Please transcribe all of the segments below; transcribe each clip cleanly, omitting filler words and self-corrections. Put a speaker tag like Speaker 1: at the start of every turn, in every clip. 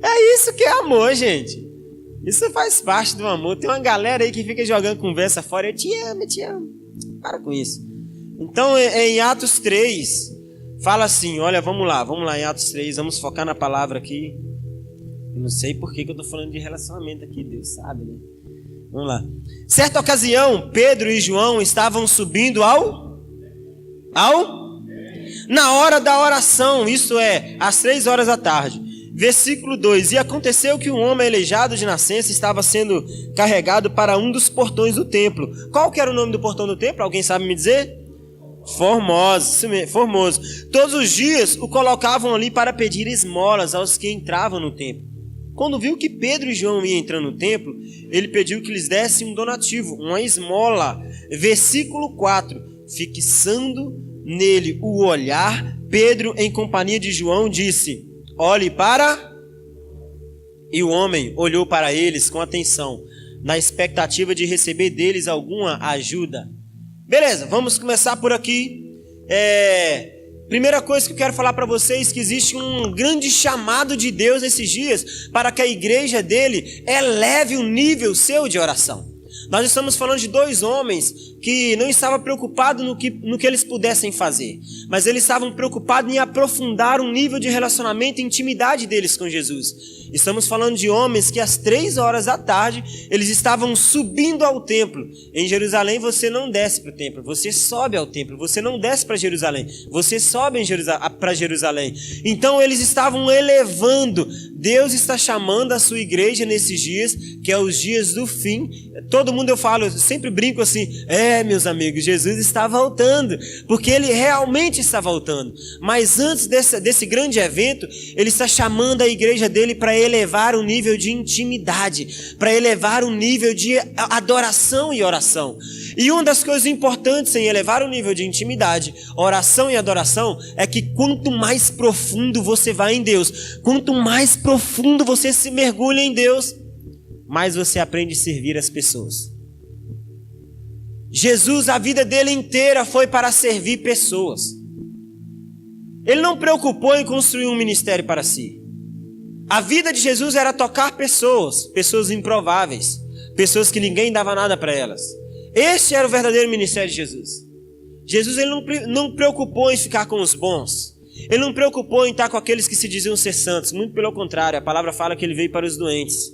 Speaker 1: É isso que é amor, gente. Isso faz parte do amor. Tem uma galera aí que fica jogando conversa fora. Eu te amo, eu te amo. Para com isso. Então, em Atos 3, fala assim, olha, vamos lá em Atos 3, vamos focar na palavra aqui. Eu não sei por que eu estou falando de relacionamento aqui, Deus sabe, né? Vamos lá. Certa ocasião, Pedro e João estavam subindo na hora da oração, isso é, às 3 horas da tarde. Versículo 2. E aconteceu que um homem aleijado de nascença estava sendo carregado para um dos portões do templo. Qual que era o nome do portão do templo? Alguém sabe me dizer? Formoso. Todos os dias o colocavam ali para pedir esmolas aos que entravam no templo. Quando viu que Pedro e João iam entrando no templo, ele pediu que lhes dessem um donativo, uma esmola. Versículo 4. Fixando nele o olhar, Pedro, em companhia de João, disse: olhe para... E o homem olhou para eles com atenção, na expectativa de receber deles alguma ajuda. Beleza, vamos começar por aqui. Primeira coisa que eu quero falar para vocês, que existe um grande chamado de Deus nesses dias, para que a igreja dele eleve o nível seu de oração. Nós estamos falando de 2 homens que não estavam preocupados no que eles pudessem fazer, mas eles estavam preocupados em aprofundar um nível de relacionamento e intimidade deles com Jesus. Estamos falando de homens que às 3 horas da tarde, eles estavam subindo ao templo. Em Jerusalém você não desce para o templo, você sobe ao templo, você não desce para Jerusalém, você sobe para Jerusalém. Então eles estavam elevando. Deus está chamando a sua igreja nesses dias, que é os dias do fim. Todo mundo, eu sempre brinco assim, meus amigos, Jesus está voltando, porque ele realmente está voltando. Mas antes desse grande evento, ele está chamando a igreja dele para elevar o nível de intimidade, para elevar o nível de adoração e oração. E uma das coisas importantes em elevar o nível de intimidade, oração e adoração, é que quanto mais profundo você vai em Deus, quanto mais profundo você se mergulha em Deus, mais você aprende a servir as pessoas. Jesus, a vida dele inteira foi para servir pessoas. Ele não preocupou em construir um ministério para si. A vida de Jesus era tocar pessoas improváveis, pessoas que ninguém dava nada para elas. Esse era o verdadeiro ministério de Jesus. Jesus, ele não preocupou em ficar com os bons. Ele não preocupou em estar com aqueles que se diziam ser santos. Muito pelo contrário, a palavra fala que ele veio para os doentes.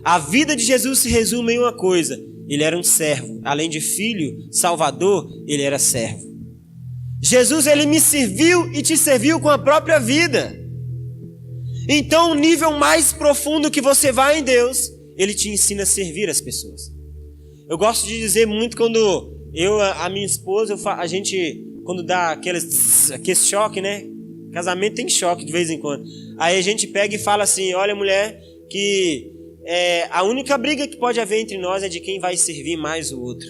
Speaker 1: A vida de Jesus se resume em uma coisa: ele era um servo. Além de filho, salvador, ele era servo. Jesus, ele me serviu e te serviu com a própria vida. Então, o nível mais profundo que você vai em Deus, ele te ensina a servir as pessoas. Eu gosto de dizer muito quando a minha esposa, a gente, quando dá aquele choque, né? Casamento tem choque de vez em quando. Aí a gente pega e fala assim: olha, mulher, que a única briga que pode haver entre nós é de quem vai servir mais o outro.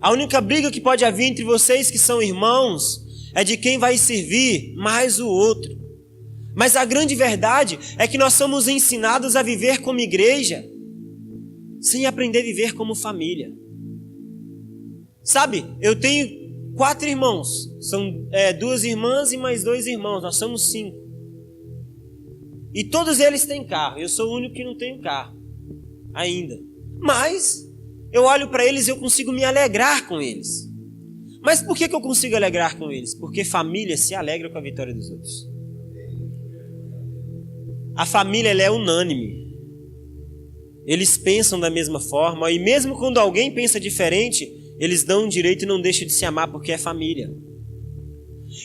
Speaker 1: A única briga que pode haver entre vocês que são irmãos é de quem vai servir mais o outro. Mas a grande verdade é que nós somos ensinados a viver como igreja sem aprender a viver como família. Sabe, eu tenho 4 irmãos. São 2 irmãs e mais 2 irmãos. Nós somos 5. E todos eles têm carro. Eu sou o único que não tenho carro ainda. Mas eu olho para eles e eu consigo me alegrar com eles. Mas por que eu consigo alegrar com eles? Porque família se alegra com a vitória dos outros. A família, ela é unânime. Eles pensam da mesma forma. E mesmo quando alguém pensa diferente, eles dão um direito e não deixam de se amar, porque é família.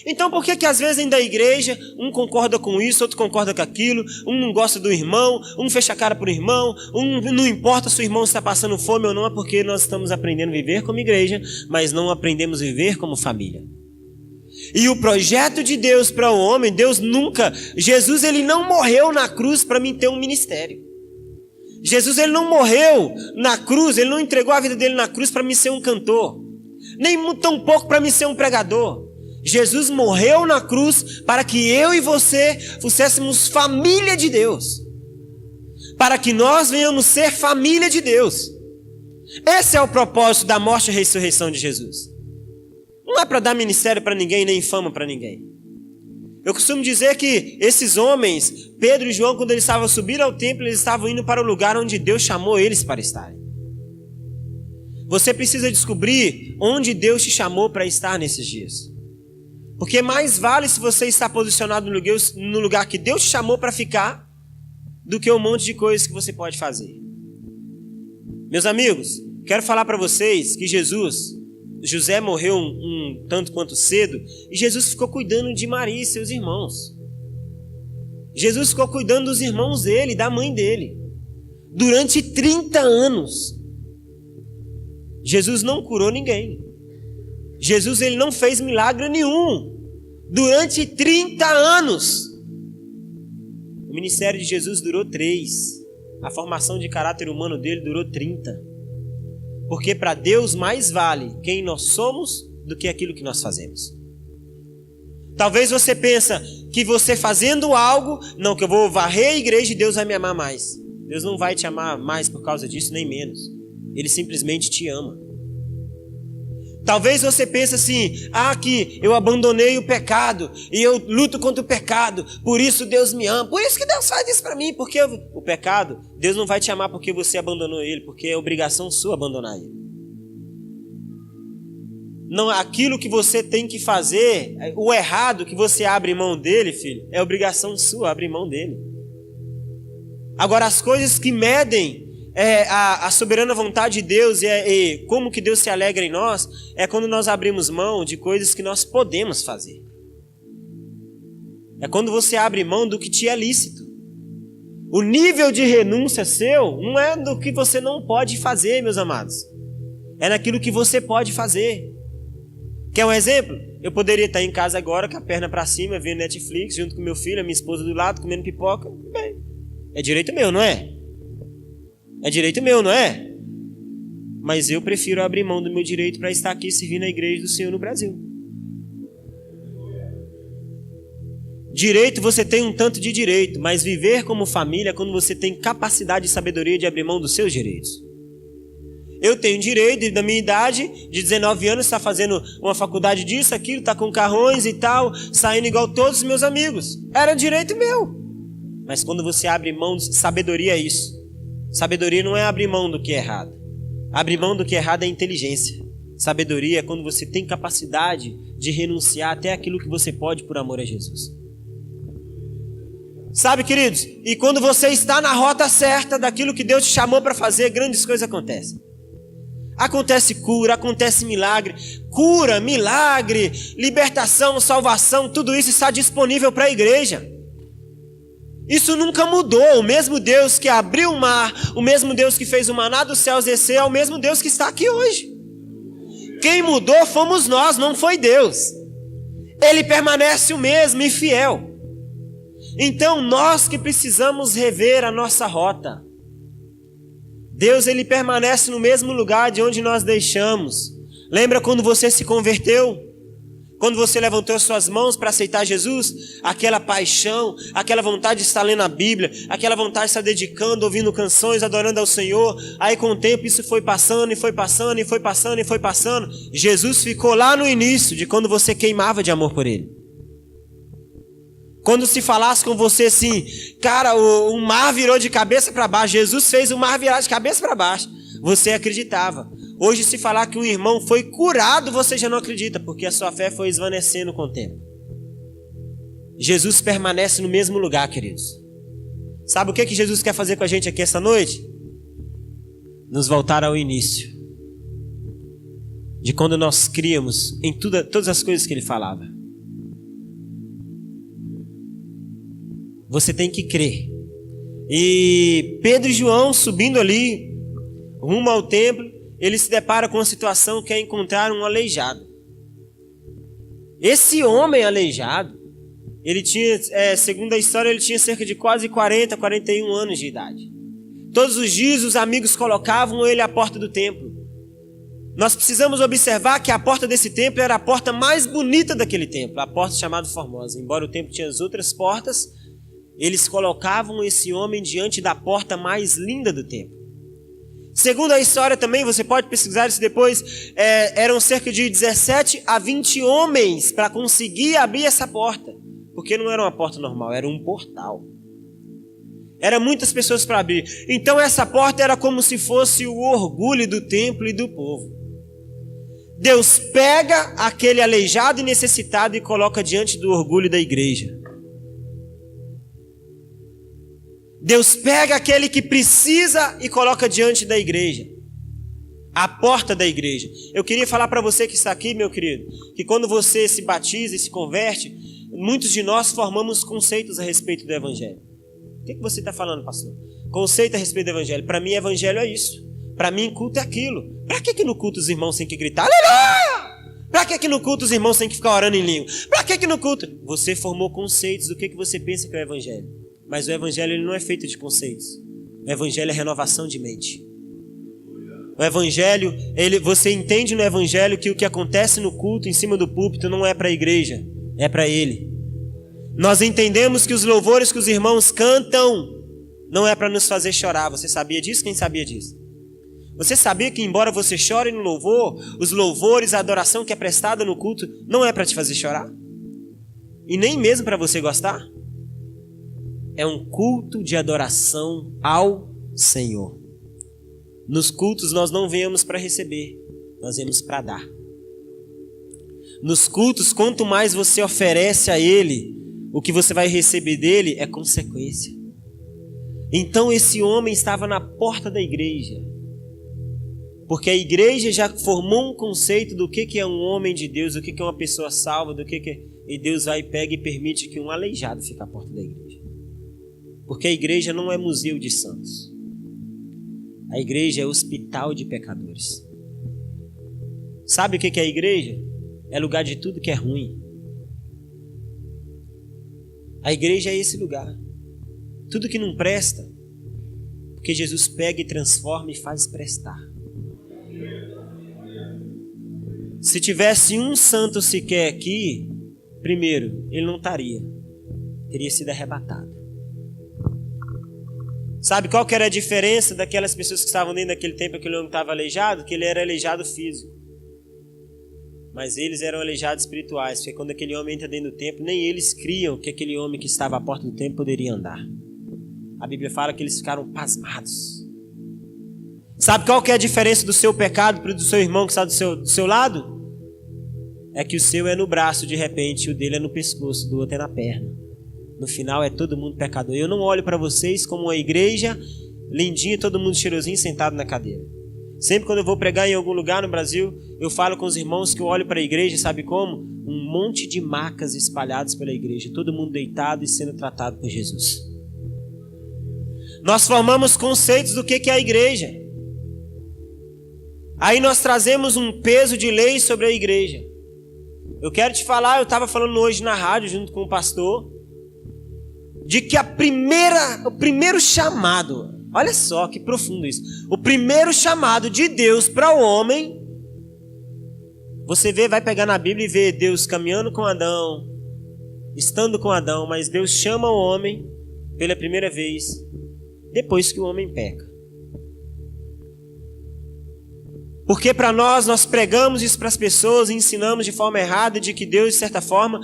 Speaker 1: Então por que às vezes dentro da igreja um concorda com isso, outro concorda com aquilo, um não gosta do irmão, um fecha a cara pro irmão, um não importa se o irmão está passando fome ou não, é porque nós estamos aprendendo a viver como igreja, mas não aprendemos a viver como família. E o projeto de Deus para o homem, Jesus, ele não morreu na cruz para mim ter um ministério. Jesus, ele não morreu na cruz, ele não entregou a vida dele na cruz para mim ser um cantor, nem tão pouco para mim ser um pregador. Jesus morreu na cruz para que eu e você fôssemos família de Deus, para que nós venhamos ser família de Deus. Esse é o propósito da morte e ressurreição de Jesus. Não é para dar ministério para ninguém, nem fama para ninguém. Eu costumo dizer que esses homens, Pedro e João, quando eles estavam subindo ao templo, eles estavam indo para o lugar onde Deus chamou eles para estarem. Você precisa descobrir onde Deus te chamou para estar nesses dias. Porque mais vale se você estar posicionado no lugar que Deus te chamou para ficar, do que um monte de coisas que você pode fazer. Meus amigos, quero falar para vocês que José morreu um tanto quanto cedo, e Jesus ficou cuidando de Maria e seus irmãos. Jesus ficou cuidando dos irmãos dele, da mãe dele, durante 30 anos. Jesus não curou ninguém. Jesus ele não fez milagre nenhum durante 30 anos. O ministério de Jesus durou 3. A formação de caráter humano dele durou 30. Porque para Deus mais vale quem nós somos do que aquilo que nós fazemos. Talvez você pensa que você fazendo algo, não, que eu vou varrer a igreja e Deus vai me amar mais. Deus não vai te amar mais por causa disso, nem menos. Ele simplesmente te ama. Talvez você pense assim, que eu abandonei o pecado e eu luto contra o pecado, por isso Deus me ama, por isso que Deus faz isso para mim, porque o pecado, Deus não vai te amar porque você abandonou ele, porque é obrigação sua abandonar ele. Não, aquilo que você tem que fazer, o errado que você abre mão dele, filho, é obrigação sua abrir mão dele. Agora, as coisas que medem a soberana vontade de Deus e como que Deus se alegra em nós, é quando nós abrimos mão de coisas que nós podemos fazer. É quando você abre mão do que te é lícito. O nível de renúncia seu não é do que você não pode fazer, meus amados. É naquilo que você pode fazer. Quer um exemplo? Eu poderia estar em casa agora com a perna para cima, vendo Netflix, junto com meu filho, a minha esposa do lado, comendo pipoca. Bem, é direito meu, não é? É direito meu, não é? Mas eu prefiro abrir mão do meu direito para estar aqui servindo a igreja do Senhor no Brasil. Direito, você tem um tanto de direito, mas viver como família é quando você tem capacidade e sabedoria de abrir mão dos seus direitos. Eu tenho direito, da minha idade, de 19 anos, estar fazendo uma faculdade disso, aquilo, estar com carrões e tal, saindo igual todos os meus amigos. Era direito meu. Mas quando você abre mão, sabedoria é isso. Sabedoria não é abrir mão do que é errado. Abrir mão do que é errado é inteligência. Sabedoria é quando você tem capacidade de renunciar até aquilo que você pode por amor a Jesus. Sabe, queridos? E quando você está na rota certa daquilo que Deus te chamou para fazer, grandes coisas acontecem. Acontece cura, acontece milagre. Cura, milagre, libertação, salvação, tudo isso está disponível para a igreja. Isso nunca mudou. O mesmo Deus que abriu o mar, o mesmo Deus que fez o maná dos céus descer, é o mesmo Deus que está aqui hoje. Quem mudou fomos nós, não foi Deus. Ele permanece o mesmo e fiel. Então nós que precisamos rever a nossa rota. Deus ele permanece no mesmo lugar de onde nós deixamos. Lembra quando você se converteu? Quando você levantou as suas mãos para aceitar Jesus, aquela paixão, aquela vontade de estar lendo a Bíblia, aquela vontade de estar dedicando, ouvindo canções, adorando ao Senhor. Aí com o tempo isso foi passando, e foi passando, e foi passando, e foi passando. Jesus ficou lá no início de quando você queimava de amor por Ele. Quando se falasse com você assim, cara, o mar virou de cabeça para baixo, Jesus fez o mar virar de cabeça para baixo, você acreditava. Hoje, se falar que um irmão foi curado, você já não acredita, porque a sua fé foi esvanecendo com o tempo. Jesus permanece no mesmo lugar, queridos. Sabe o que Jesus quer fazer com a gente aqui essa noite? Nos voltar ao início. De quando nós criamos em todas as coisas que Ele falava. Você tem que crer. E Pedro e João subindo ali, rumo ao templo, ele se depara com uma situação que é encontrar um aleijado. Esse homem aleijado, ele tinha, segundo a história, ele tinha cerca de quase 41 anos de idade. Todos os dias os amigos colocavam ele à porta do templo. Nós precisamos observar que a porta desse templo era a porta mais bonita daquele templo, a porta chamada Formosa. Embora o templo tinha as outras portas, eles colocavam esse homem diante da porta mais linda do templo. Segundo a história também, você pode pesquisar isso depois, eram cerca de 17 a 20 homens para conseguir abrir essa porta. Porque não era uma porta normal, era um portal. Era muitas pessoas para abrir. Então essa porta era como se fosse o orgulho do templo e do povo. Deus pega aquele aleijado e necessitado e coloca diante do orgulho da igreja. Deus pega aquele que precisa e coloca diante da igreja. A porta da igreja. Eu queria falar para você que está aqui, meu querido, que quando você se batiza e se converte, muitos de nós formamos conceitos a respeito do evangelho. O que você está falando, pastor? Conceito a respeito do evangelho. Para mim, evangelho é isso. Para mim, culto é aquilo. Para que no culto os irmãos têm que gritar aleluia? Para que no culto os irmãos têm que ficar orando em língua? Para que no culto? Você formou conceitos do que você pensa que é o evangelho. Mas o evangelho ele não é feito de conceitos. O evangelho é renovação de mente. O evangelho, você entende no evangelho que o que acontece no culto, em cima do púlpito, não é para a igreja, é para ele. Nós entendemos que os louvores que os irmãos cantam não é para nos fazer chorar. Você sabia disso? Quem sabia disso? Você sabia que embora você chore no louvor, os louvores, a adoração que é prestada no culto, não é para te fazer chorar? E nem mesmo para você gostar? É um culto de adoração ao Senhor. Nos cultos nós não viemos para receber, nós viemos para dar. Nos cultos, quanto mais você oferece a Ele, o que você vai receber dele é consequência. Então esse homem estava na porta da igreja, porque a igreja já formou um conceito do que é um homem de Deus, do que é uma pessoa salva, do que é... E Deus vai, pega e permite que um aleijado fique à porta da igreja. Porque a igreja não é museu de santos. A igreja é hospital de pecadores. Sabe o que é a igreja? É lugar de tudo que é ruim. A igreja é esse lugar. Tudo que não presta, porque Jesus pega e transforma e faz prestar. Se tivesse um santo sequer aqui, primeiro, ele não estaria. Teria sido arrebatado. Sabe qual que era a diferença daquelas pessoas que estavam dentro daquele tempo, aquele homem estava aleijado? Que ele era aleijado físico. Mas eles eram aleijados espirituais, porque quando aquele homem entra dentro do templo, nem eles criam que aquele homem que estava à porta do templo poderia andar. A Bíblia fala que eles ficaram pasmados. Sabe qual que é a diferença do seu pecado para o do seu irmão que está do seu lado? É que o seu é no braço de repente, e o dele é no pescoço, do outro é na perna. No final é todo mundo pecador. Eu não olho para vocês como uma igreja lindinha, todo mundo cheirosinho sentado na cadeira. Sempre quando eu vou pregar em algum lugar no Brasil, eu falo com os irmãos que eu olho para a igreja, sabe como? Um monte de macas espalhadas pela igreja, todo mundo deitado e sendo tratado por Jesus. Nós formamos conceitos do que é a igreja. Aí nós trazemos um peso de lei sobre a igreja. Eu quero te falar, eu estava falando hoje na rádio junto com o pastor, de que o primeiro chamado, olha só que profundo isso, o primeiro chamado de Deus para o homem, você vai pegar na Bíblia e vê Deus caminhando com Adão, estando com Adão, mas Deus chama o homem pela primeira vez, depois que o homem peca. Porque para nós pregamos isso para as pessoas e ensinamos de forma errada de que Deus, de certa forma,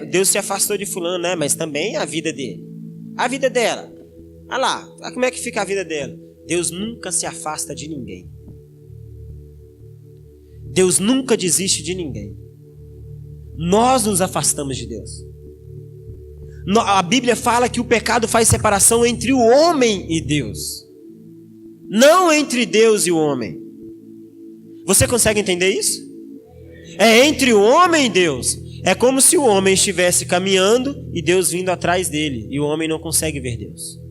Speaker 1: Deus se afastou de fulano, né? Mas também a vida dele. A vida dela. Olha lá, como é que fica a vida dela? Deus nunca se afasta de ninguém. Deus nunca desiste de ninguém. Nós nos afastamos de Deus. A Bíblia fala que o pecado faz separação entre o homem e Deus. Não entre Deus e o homem. Você consegue entender isso? É entre o homem e Deus. É como se o homem estivesse caminhando e Deus vindo atrás dele. E o homem não consegue ver Deus.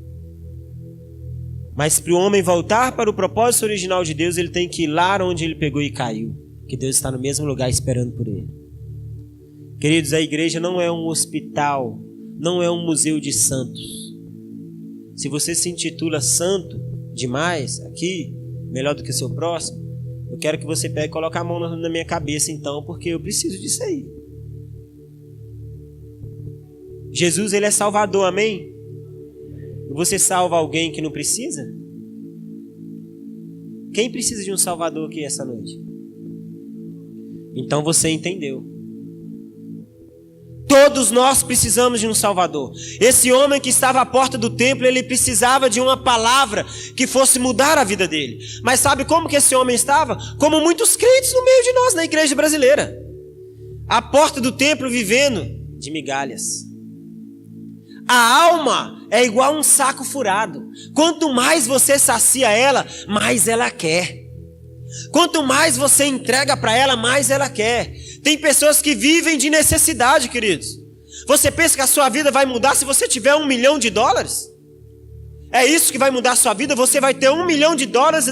Speaker 1: Mas para o homem voltar para o propósito original de Deus, ele tem que ir lá onde ele pegou e caiu. Que Deus está no mesmo lugar esperando por ele. Queridos, a igreja não é um hospital, não é um museu de santos. Se você se intitula santo demais aqui, melhor do que o seu próximo, eu quero que você pegue e coloque a mão na minha cabeça então, porque eu preciso disso aí. Jesus, ele é salvador, amém? E você salva alguém que não precisa? Quem precisa de um salvador aqui essa noite? Então você entendeu. Todos nós precisamos de um Salvador. Esse homem que estava à porta do templo, ele precisava de uma palavra que fosse mudar a vida dele. Mas sabe como que esse homem estava? Como muitos crentes no meio de nós, na igreja brasileira. À porta do templo vivendo de migalhas. A alma é igual um saco furado. Quanto mais você sacia ela, mais ela quer. Quanto mais você entrega para ela, mais ela quer. Tem pessoas que vivem de necessidade, queridos. Você pensa que a sua vida vai mudar se você tiver $1 milhão? É isso que vai mudar a sua vida? Você vai ter $1 milhão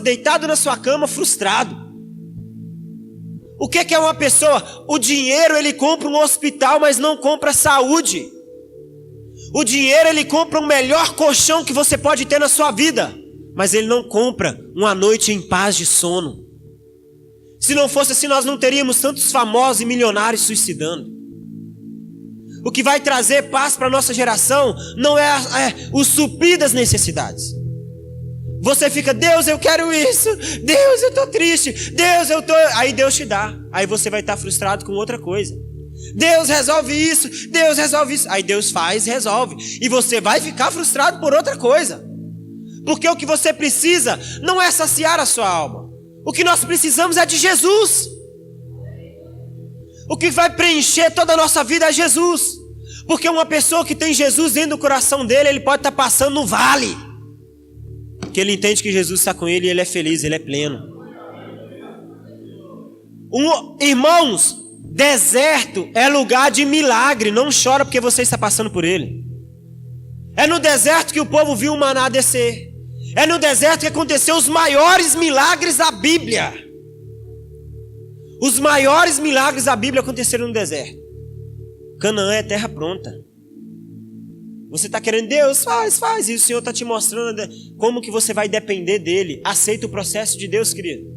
Speaker 1: deitado na sua cama, frustrado. O que é uma pessoa? O dinheiro ele compra um hospital, mas não compra saúde. O dinheiro ele compra o melhor colchão que você pode ter na sua vida, mas ele não compra uma noite em paz de sono. Se não fosse assim, nós não teríamos tantos famosos e milionários suicidando. O que vai trazer paz para a nossa geração não é o suprir das necessidades. Você fica, Deus, eu quero isso. Deus, eu estou triste. Deus, eu estou... Aí Deus te dá. Aí você vai estar frustrado com outra coisa. Deus resolve isso. Deus resolve isso. Aí Deus faz, resolve. E você vai ficar frustrado por outra coisa. Porque o que você precisa não é saciar a sua alma. O que nós precisamos é de Jesus. O que vai preencher toda a nossa vida é Jesus. Porque uma pessoa que tem Jesus dentro do coração dele, ele pode estar passando no vale. Porque ele entende que Jesus está com ele e ele é feliz, ele é pleno. Irmãos, deserto é lugar de milagre. Não chora porque você está passando por ele. É no deserto que o povo viu o maná descer. É no deserto que aconteceu os maiores milagres da Bíblia. Os maiores milagres da Bíblia aconteceram no deserto. Canaã é terra pronta. Você está querendo, Deus, faz. E o Senhor está te mostrando como que você vai depender dele. Aceita o processo de Deus, querido.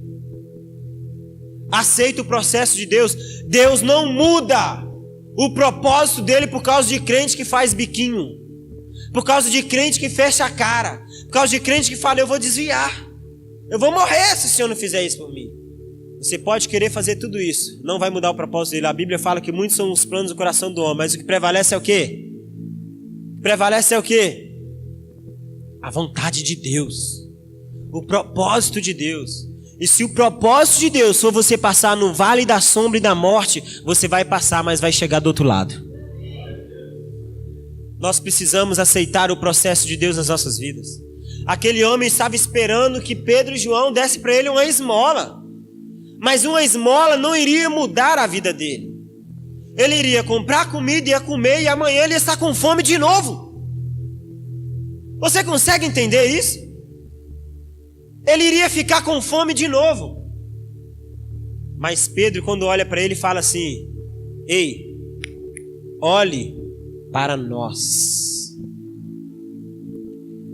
Speaker 1: Aceita o processo de Deus. Deus não muda o propósito dele por causa de crente que faz biquinho. Por causa de crente que fecha a cara. Por causa de crente que fala, eu vou desviar. Eu vou morrer se o Senhor não fizer isso por mim. Você pode querer fazer tudo isso. Não vai mudar o propósito dele. A Bíblia fala que muitos são os planos do coração do homem. Mas o que prevalece é o quê? Prevalece é o quê? A vontade de Deus. O propósito de Deus. E se o propósito de Deus for você passar no vale da sombra e da morte, você vai passar, mas vai chegar do outro lado. Nós precisamos aceitar o processo de Deus nas nossas vidas. Aquele homem estava esperando que Pedro e João dessem para ele uma esmola. Mas uma esmola não iria mudar a vida dele. Ele iria comprar comida, ia comer e amanhã ele ia estar com fome de novo. Você consegue entender isso? Ele iria ficar com fome de novo. Mas Pedro, quando olha para ele, fala assim: ei, olhe para nós.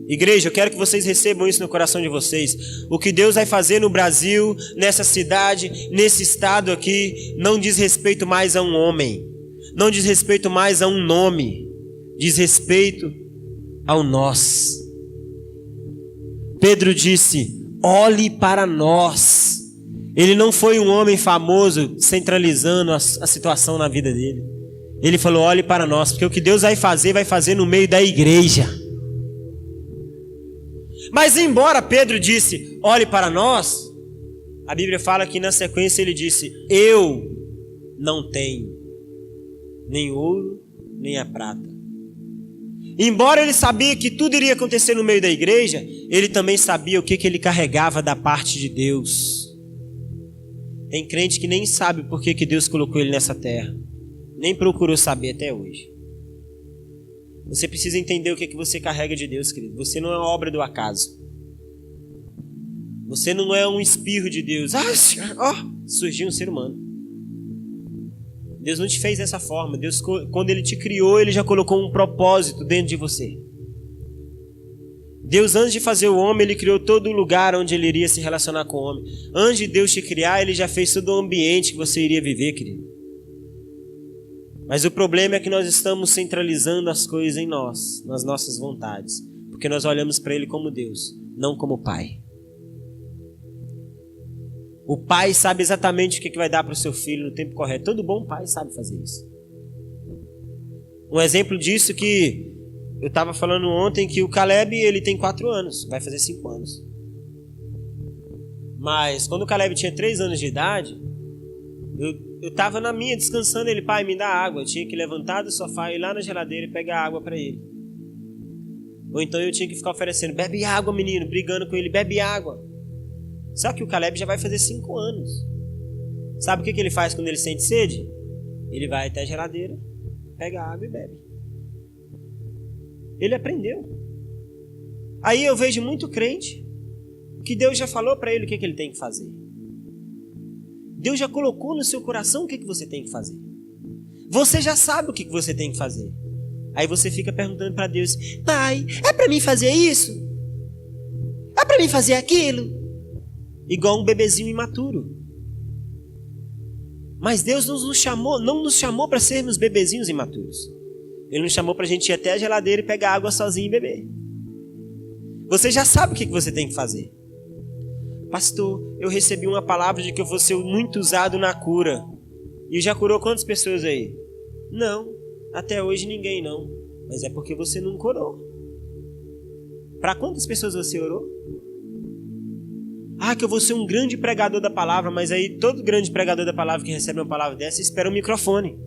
Speaker 1: Igreja, eu quero que vocês recebam isso no coração de vocês. O que Deus vai fazer no Brasil, nessa cidade, nesse estado aqui, não diz respeito mais a um homem, não diz respeito mais a um nome, diz respeito ao nós. Pedro disse: olhe para nós. Ele não foi um homem famoso centralizando a situação na vida dele. Ele falou: olhe para nós, porque o que Deus vai fazer no meio da igreja. Mas embora Pedro disse: olhe para nós, a Bíblia fala que na sequência ele disse: eu não tenho nem ouro, nem a prata. Embora ele sabia que tudo iria acontecer no meio da igreja, ele também sabia o que ele carregava da parte de Deus. Tem crente que nem sabe por que Deus colocou ele nessa terra. Nem procurou saber até hoje. Você precisa entender o que você carrega de Deus, querido. Você não é uma obra do acaso. Você não é um espirro de Deus. Surgiu um ser humano. Deus não te fez dessa forma. Deus, quando Ele te criou, Ele já colocou um propósito dentro de você. Deus, antes de fazer o homem, Ele criou todo o lugar onde Ele iria se relacionar com o homem. Antes de Deus te criar, Ele já fez todo o ambiente que você iria viver, querido. Mas o problema é que nós estamos centralizando as coisas em nós, nas nossas vontades. Porque nós olhamos para Ele como Deus, não como Pai. O pai sabe exatamente o que vai dar para o seu filho no tempo correto. Todo bom pai sabe fazer isso. Um exemplo disso que eu estava falando ontem, que o Caleb, ele tem 4 anos, vai fazer 5 anos. Mas quando o Caleb tinha 3 anos de idade, eu estava na minha, descansando, ele, pai, me dá água. Eu tinha que levantar do sofá, ir lá na geladeira e pegar água para ele. Ou então eu tinha que ficar oferecendo, bebe água, menino, brigando com ele, bebe água. Só que o Caleb já vai fazer 5 anos. Sabe o que ele faz quando ele sente sede? Ele vai até a geladeira, pega água e bebe. Ele aprendeu. Aí eu vejo muito crente que Deus já falou para ele o que ele tem que fazer. Deus já colocou no seu coração o que você tem que fazer. Você já sabe o que você tem que fazer. Aí você fica perguntando para Deus, pai, é para mim fazer isso? É para mim fazer aquilo? Igual um bebezinho imaturo. Mas Deus não nos chamou para sermos bebezinhos imaturos. Ele nos chamou para a gente ir até a geladeira e pegar água sozinho e beber. Você já sabe o que você tem que fazer. Pastor, eu recebi uma palavra de que eu vou ser muito usado na cura. E já curou quantas pessoas aí? Não, até hoje ninguém não. Mas é porque você não curou. Para quantas pessoas você orou? Ah, que eu vou ser um grande pregador da palavra. Mas aí todo grande pregador da palavra que recebe uma palavra dessa espera um microfone.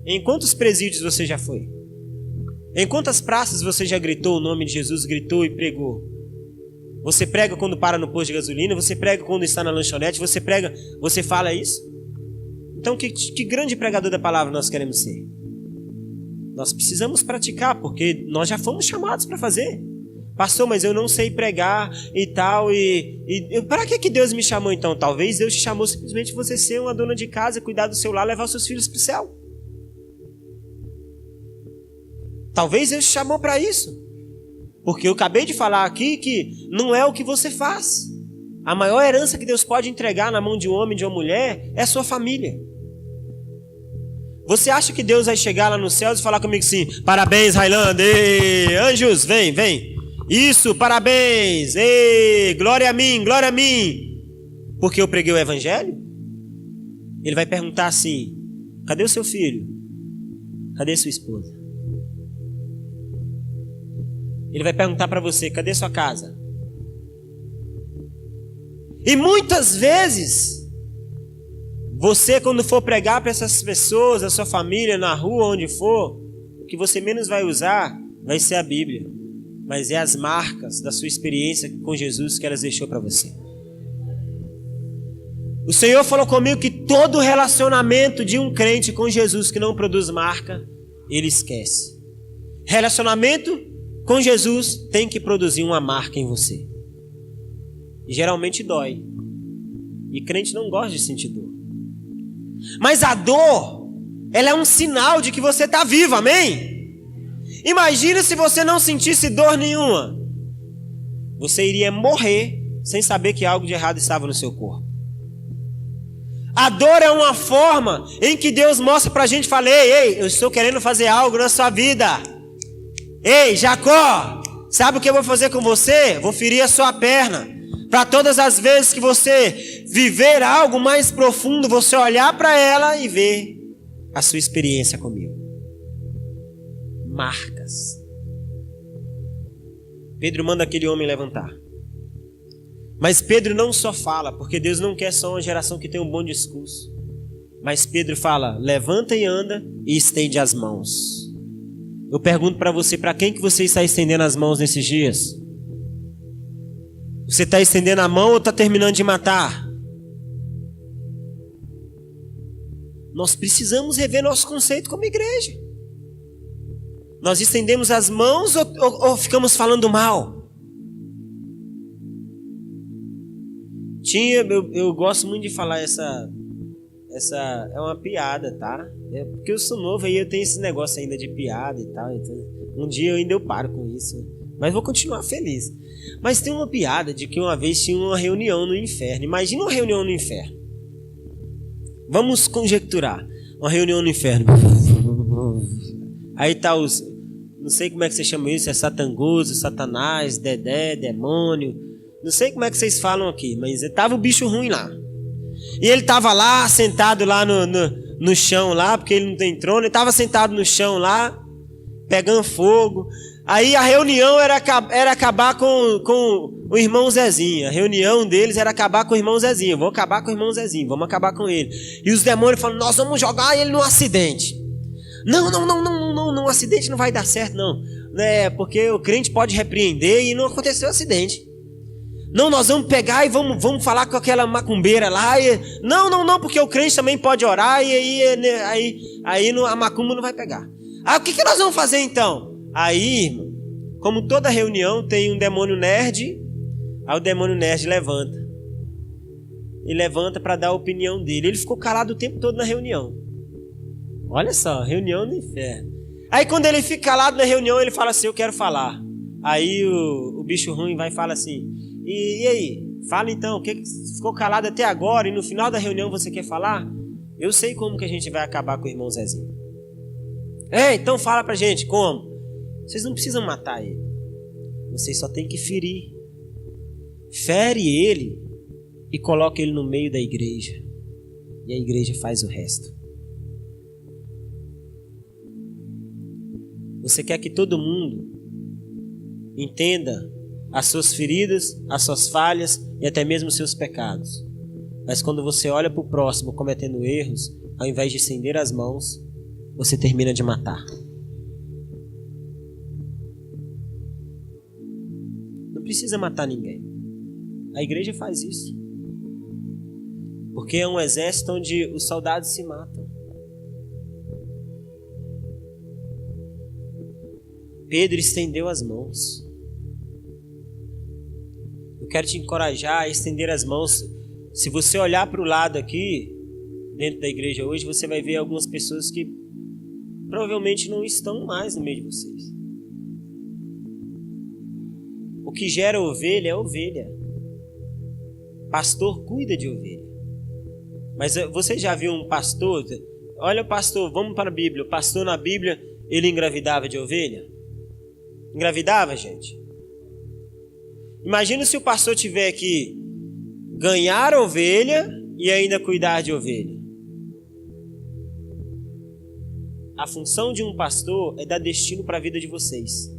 Speaker 1: Em quantos presídios você já foi? Em quantas praças você já gritou o nome de Jesus, gritou e pregou? Você prega quando para no posto de gasolina, você prega quando está na lanchonete, você fala isso? Então que grande pregador da palavra nós queremos ser? Nós precisamos praticar, porque nós já fomos chamados para fazer. Pastor, mas eu não sei pregar e tal, para que Deus me chamou então? Talvez Deus te chamou simplesmente você ser uma dona de casa, cuidar do seu lar, levar os seus filhos para o céu. Talvez Deus te chamou para isso. Porque eu acabei de falar aqui que não é o que você faz. A maior herança que Deus pode entregar na mão de um homem e de uma mulher é a sua família. Você acha que Deus vai chegar lá nos céus e falar comigo assim, parabéns, Highlander, anjos, vem. Isso, parabéns, glória a mim, porque eu preguei o evangelho? Ele vai perguntar assim, cadê o seu filho? Cadê sua esposa? Ele vai perguntar para você, cadê sua casa? E muitas vezes, você quando for pregar para essas pessoas, a sua família, na rua, onde for, o que você menos vai usar vai ser a Bíblia. Mas é as marcas da sua experiência com Jesus que elas deixou para você. O Senhor falou comigo que todo relacionamento de um crente com Jesus que não produz marca, ele esquece. Relacionamento com Jesus tem que produzir uma marca em você. E geralmente dói. E crente não gosta de sentir dor. Mas a dor, ela é um sinal de que você está vivo, amém? Imagina se você não sentisse dor nenhuma. Você iria morrer sem saber que algo de errado estava no seu corpo. A dor é uma forma em que Deus mostra pra gente, fala, ei, eu estou querendo fazer algo na sua vida. Ei, Jacó, sabe o que eu vou fazer com você? Vou ferir a sua perna. Para todas as vezes que você viver algo mais profundo, você olhar para ela e ver a sua experiência comigo. Marcas. Pedro manda aquele homem levantar. Mas Pedro não só fala, porque Deus não quer só uma geração que tem um bom discurso. Mas Pedro fala, levanta e anda e estende as mãos. Eu pergunto para você, para quem que você está estendendo as mãos nesses dias? Você está estendendo a mão ou está terminando de matar? Nós precisamos rever nosso conceito como igreja. Nós estendemos as mãos ou ficamos falando mal? Eu gosto muito de falar essa é uma piada, tá? É porque eu sou novo aí, eu tenho esse negócio ainda de piada e tal. Então, um dia eu paro com isso. Mas vou continuar feliz. Mas tem uma piada de que uma vez tinha uma reunião no inferno. Imagina uma reunião no inferno. Vamos conjecturar. Uma reunião no inferno. Aí tá os... Não sei como é que você chama isso. É Satangoso, Satanás, Dedé, demônio. Não sei como é que vocês falam aqui. Mas tava o bicho ruim lá. E ele tava lá, sentado lá no chão lá, porque ele não tem trono. Ele estava sentado no chão lá, pegando fogo. Aí a reunião era acabar com o irmão Zezinho. A reunião deles era acabar com o irmão Zezinho. Vamos acabar com o irmão Zezinho, vamos acabar com ele. E os demônios falam, nós vamos jogar ele no acidente. Não, o acidente não vai dar certo, não. Porque o crente pode repreender e não aconteceu acidente. Não, nós vamos pegar e vamos falar com aquela macumbeira lá. Não, porque o crente também pode orar e aí a macumba não vai pegar. O que nós vamos fazer então? Aí, irmão, como toda reunião tem um demônio nerd, aí o demônio nerd levanta. Ele levanta para dar a opinião dele. Ele ficou calado o tempo todo na reunião. Olha só, reunião do inferno. Aí quando ele fica calado na reunião, ele fala assim, eu quero falar. Aí o bicho ruim vai e fala assim, e aí? Fala então, o que ficou calado até agora e no final da reunião você quer falar? Eu sei como que a gente vai acabar com o irmão Zezinho. Então fala pra gente, como? Vocês não precisam matar ele. Vocês só tem que ferir. Fere ele e coloca ele no meio da igreja. E a igreja faz o resto. Você quer que todo mundo entenda as suas feridas, as suas falhas e até mesmo os seus pecados. Mas quando você olha para o próximo cometendo erros, ao invés de estender as mãos, você termina de matar. Não precisa matar ninguém. A igreja faz isso. Porque é um exército onde os soldados se matam. Pedro estendeu as mãos. Eu quero te encorajar a estender as mãos. Se você olhar para o lado aqui, dentro da igreja hoje, você vai ver algumas pessoas que provavelmente não estão mais no meio de vocês. O que gera ovelha é ovelha. Pastor cuida de ovelha. Mas você já viu um pastor? Olha o pastor, vamos para a Bíblia. O pastor na Bíblia, ele engravidava de ovelha? Engravidava, gente? Imagina se o pastor tiver que ganhar ovelha e ainda cuidar de ovelha. A função de um pastor é dar destino para a vida de vocês.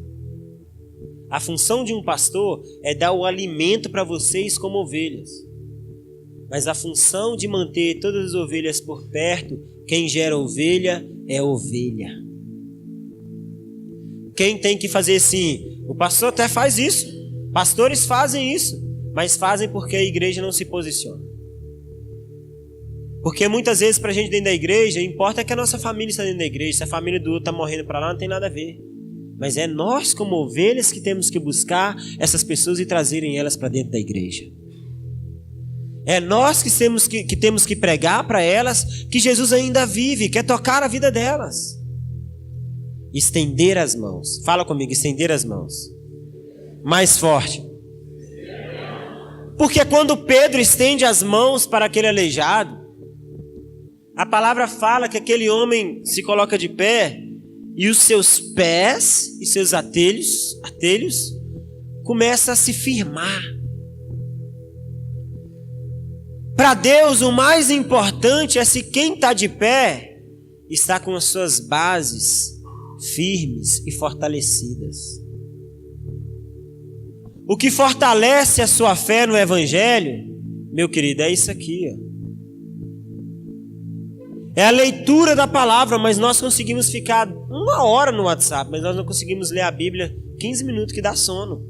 Speaker 1: A função de um pastor é dar o alimento para vocês como ovelhas. Mas a função de manter todas as ovelhas por perto, quem gera ovelha é ovelha. Quem tem que fazer sim? O pastor até faz isso. Pastores fazem isso. Mas fazem porque a igreja não se posiciona. Porque muitas vezes pra gente dentro da igreja, importa que a nossa família está dentro da igreja. Se a família do outro está morrendo para lá, não tem nada a ver. Mas é nós como ovelhas que temos que buscar essas pessoas e trazerem elas para dentro da igreja. É nós que temos que pregar para elas que Jesus ainda vive, quer tocar a vida delas. Estender as mãos. Fala comigo, estender as mãos. Mais forte. Porque quando Pedro estende as mãos para aquele aleijado, a palavra fala que aquele homem se coloca de pé e os seus pés e seus atelhos começam a se firmar. Para Deus, o mais importante é se quem está de pé está com as suas bases firmes e fortalecidas. O que fortalece a sua fé no Evangelho, meu querido, é isso aqui, ó. É a leitura da palavra, mas nós conseguimos ficar 1 hora no WhatsApp, mas nós não conseguimos ler a Bíblia 15 minutos que dá sono.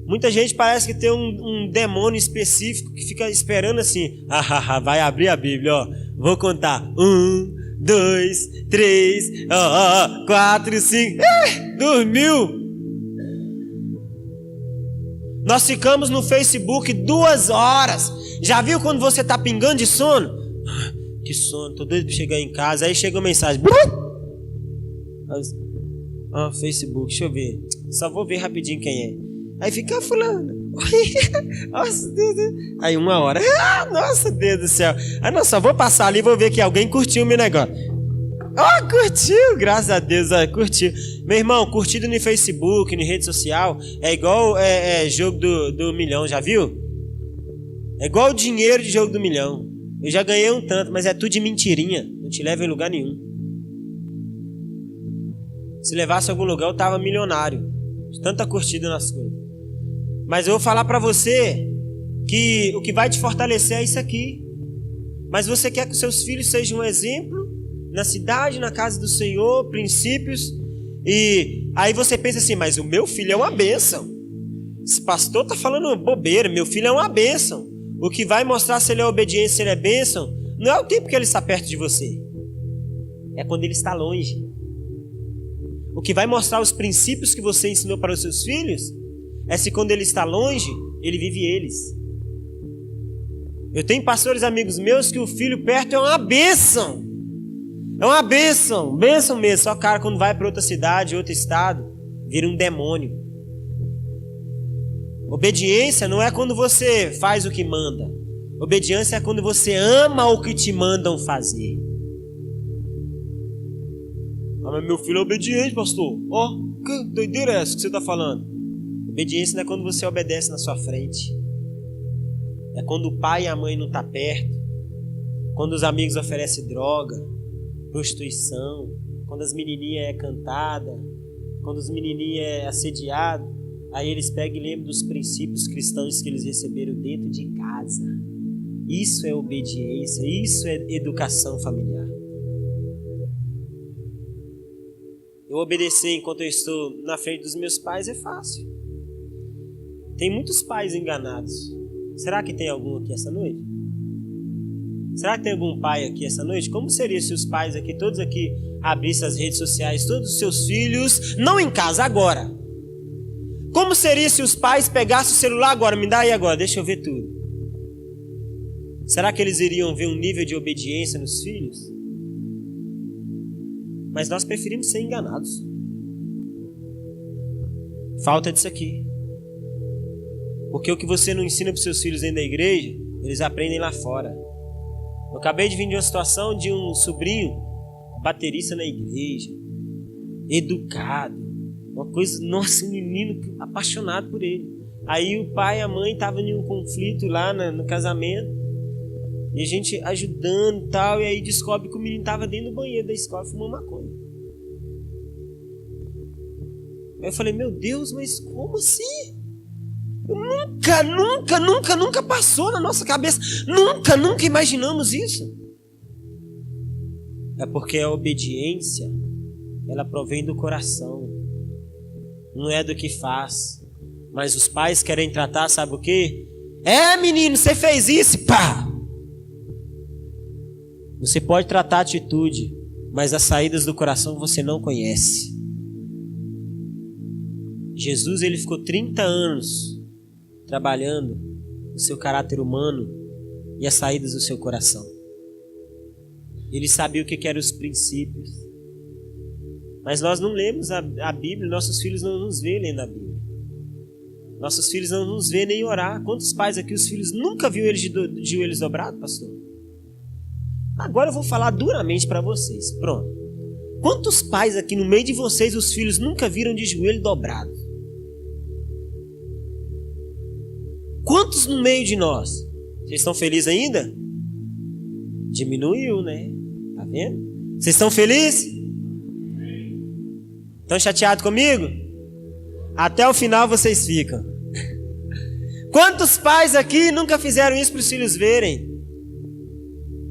Speaker 1: Muita gente parece que tem um demônio específico que fica esperando assim, vai abrir a Bíblia, ó. Vou contar 1, 2, 3, 4, 5. Dormiu. Nós ficamos no Facebook 2 horas. Já viu quando você tá pingando de sono? Que sono, tô doido pra chegar em casa. Aí chega uma mensagem. Facebook, deixa eu ver. Só vou ver rapidinho quem é. Aí fica fulano. Nossa, Deus. Aí 1 hora. Nossa, Deus do céu. Não, só vou passar ali e vou ver que alguém curtiu o meu negócio. Curtiu, graças a Deus, curtiu. Meu irmão, curtido no Facebook, na rede social, é igual jogo do milhão, já viu? É igual o dinheiro de jogo do milhão. Eu já ganhei um tanto, mas é tudo de mentirinha. Não te leva em lugar nenhum. Se levasse a algum lugar, eu tava milionário. De tanta curtida nas coisas. Mas eu vou falar pra você que o que vai te fortalecer é isso aqui. Mas você quer que os seus filhos sejam um exemplo na cidade, na casa do Senhor, princípios. E aí você pensa assim, mas o meu filho é uma bênção. Esse pastor tá falando bobeira, meu filho é uma bênção. O que vai mostrar se ele é obediente, se ele é bênção, não é o tempo que ele está perto de você. É quando ele está longe. O que vai mostrar os princípios que você ensinou para os seus filhos é se quando ele está longe, ele vive eles. Eu tenho pastores amigos meus que o filho perto é uma bênção. É uma bênção, bênção mesmo. Só cara quando vai para outra cidade, outro estado, vira um demônio. Obediência não é quando você faz o que manda. Obediência é quando você ama o que te mandam fazer. Ah, mas meu filho é obediente, pastor. Ó, que doideira é essa que você está falando? Obediência não é quando você obedece na sua frente. É quando o pai e a mãe não estão perto. Quando os amigos oferecem droga, prostituição. Quando as menininhas é cantada. Quando os menininhos é assediado. Aí eles pegam e lembram dos princípios cristãos que eles receberam dentro de casa. Isso é obediência. Isso é educação familiar. Eu obedecer enquanto eu estou na frente dos meus pais é fácil. Tem muitos pais enganados. Será que tem algum aqui essa noite? Será que tem algum pai aqui essa noite? Como seria se os pais aqui, todos aqui, abrissem as redes sociais, todos os seus filhos, não em casa, agora? Como seria se os pais pegassem o celular agora? Me dá aí agora, deixa eu ver tudo. Será que eles iriam ver um nível de obediência nos filhos? Mas nós preferimos ser enganados. Falta disso aqui. Porque o que você não ensina para os seus filhos dentro da igreja, eles aprendem lá fora. Eu acabei de vir de uma situação de um sobrinho, baterista na igreja, educado, uma coisa, nossa, um menino apaixonado por ele. Aí o pai e a mãe estavam em um conflito lá no casamento, e a gente ajudando e tal, e aí descobre que o menino estava dentro do banheiro da escola fumando maconha. Aí eu falei, meu Deus, mas como assim? Nunca passou na nossa cabeça. Nunca imaginamos isso. É porque a obediência, ela provém do coração. Não é do que faz. Mas os pais querem tratar, sabe o quê? É, menino, você fez isso, pá! Você pode tratar a atitude, mas as saídas do coração você não conhece. Jesus, ele ficou 30 anos trabalhando o seu caráter humano e as saídas do seu coração. Ele sabia o que eram os princípios. Mas nós não lemos a Bíblia, nossos filhos não nos veem lendo a Bíblia. Nossos filhos não nos veem nem orar. Quantos pais aqui, os filhos nunca viram eles de joelhos dobrados, pastor? Agora eu vou falar duramente para vocês. Pronto. Quantos pais aqui no meio de vocês, os filhos nunca viram de joelho dobrado? Quantos no meio de nós? Vocês estão felizes ainda? Diminuiu, né? Tá vendo? Vocês estão felizes? Estão chateados comigo? Até o final vocês ficam. Quantos pais aqui nunca fizeram isso para os filhos verem?